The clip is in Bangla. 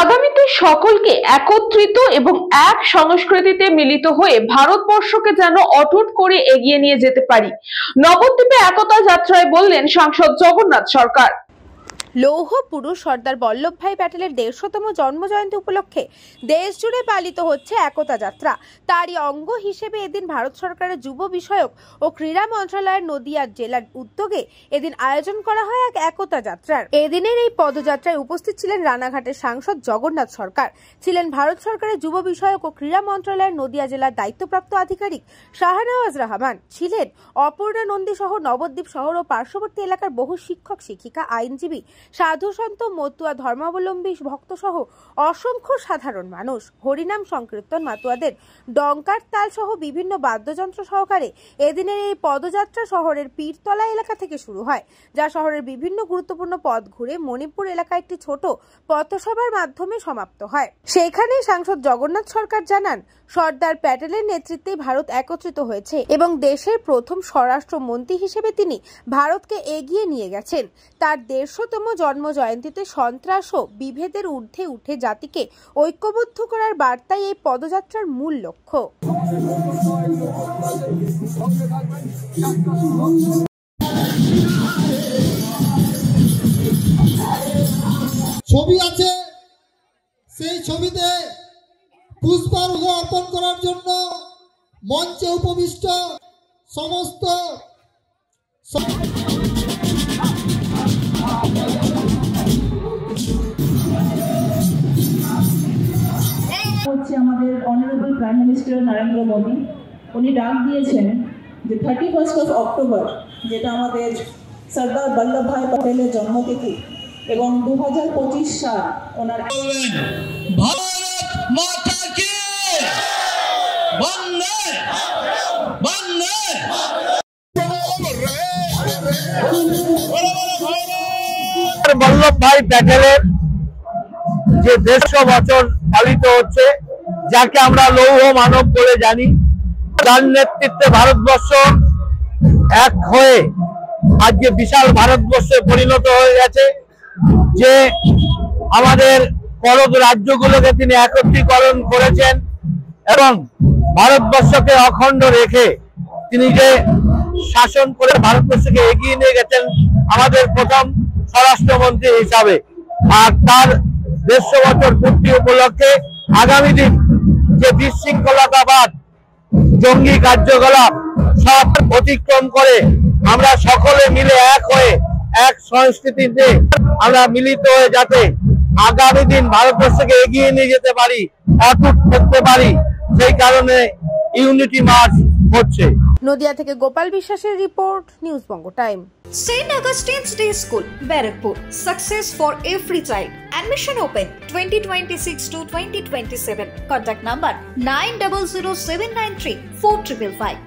আগামীতে সকলকে একত্রিত এবং এক সংস্কৃতিতে মিলিত হয়ে ভারতবর্ষকে যেন অটুট করে এগিয়ে নিয়ে যেতে পারি, নবদ্বীপে একতা যাত্রায় বললেন সাংসদ জগন্নাথ সরকার। লৌহ পুরুষ সর্দার বল্লভভাই প্যাটেলের 150তম জন্মজয়ন্তী উপলক্ষে দেশ জুড়ে পালিত হচ্ছে একতা যাত্রা। তারই অঙ্গ হিসেবে এদিন ভারত সরকারের যুব বিষয়ক ও ক্রীড়া মন্ত্রণালয়ের নদিয়া জেলার উদ্যোগে এদিন আয়োজন করা হয় এক একতা যাত্রার। এদিনের এই পদযাত্রায় উপস্থিত ছিলেন রানাঘাটের সাংসদ জগন্নাথ সরকার, ছিলেন ভারত সরকারের যুব বিষয়ক ও ক্রীড়া মন্ত্রণালয়ের নদিয়া জেলার দায়িত্বপ্রাপ্ত আধিকারিক শাহনওয়াজ রহমান, ছিলেন অপর্ণা নন্দী সহ নবদ্বীপ শহর ও পার্শ্ববর্তী এলাকার বহু শিক্ষক শিক্ষিকা, আইনজীবী, সাধু সন্ত, মতুয়া ধর্মাবলম্বী ভক্ত সহ অসংখ্য সাধারণ মানুষ। হরিনাম সংকীর্তন, মাতুয়াদের ডঙ্কার তাল সহ বিভিন্ন বাদ্যযন্ত্র সহকারে এদিনের এই পদযাত্রা শহরের পীরতলা এলাকা থেকে শুরু হয়, যা শহরের বিভিন্ন গুরুত্বপূর্ণ পথ ঘুরে মণিপুর এলাকায় একটি ছোট পথসভার মাধ্যমে সমাপ্ত হয়। সেখানে সাংসদ জগন্নাথ সরকার জানান, সর্দার প্যাটেলের নেতৃত্বে ভারত একত্রিত হয়েছে এবং দেশের প্রথম স্বরাষ্ট্রমন্ত্রী হিসেবে তিনি ভারতকে এগিয়ে নিয়ে গেছেন। তার 150তম জন্ম জয়ন্তীতে সন্ত্রাস ও বিভেদের ঊর্ধ্বে উঠে জাতিকে ঐক্যবদ্ধ করার বার্তাই এই পদযাত্রার মূল লক্ষ্য। ছবি আছে, সেই ছবিতে পুষ্পার্ঘ্য অর্পণ করার জন্য মঞ্চে উপবিষ্ট সমস্ত হচ্ছে আমাদের honourable prime minister Narendra Modi. উনি ডাক দিয়েছেন যে 31 অক্টোবর, যেটা আমাদের সর্দার বল্লভভাই প্যাটেলের জন্মতিথি, এবং 2025 সাল ওনার ভারত মাতা কি বন্দে বন্দে। বল্লভভাই প্যাটেলের যে 150 বছর পালিত হচ্ছে, যাকে আমরা লৌহ মানব বলে জানি, যার নেতৃত্বে ভারতবর্ষ এক হয়ে আজকে বিশাল ভারতবর্ষে পরিণত হয়ে গেছে। যে আমাদের পরক রাজ্যগুলোকে তিনি একত্রীকরণ করেছেন এবং ভারতবর্ষকে অখণ্ড রেখে তিনি যে শাসন করে ভারতবর্ষকে এগিয়ে নিয়ে গেছেন আমাদের প্রথম স্বরাষ্ট্রমন্ত্রী হিসাবে। আর তার 150 বছর পূর্তি উপলক্ষে আগামী দিন যে বিশৃঙ্খলতাবাদ, জঙ্গি কার্যকলাপ সব অতিক্রম করে আমরা সকলে মিলে এক হয়ে এক সংস্কৃতিতে আমরা মিলিত হয়ে যাতে আগামী দিন ভারতবর্ষকে এগিয়ে নিয়ে যেতে পারি, অটুট করতে পারি, সেই কারণে ইউনিটি মার্চ হচ্ছে। নদিয়া থেকে গোপাল বিশ্বাসের report, news Banga time. St. Augustine's Day School, Barakpur. Success for every child. Admission open 2026 to 2027. Contact number 900793 4555.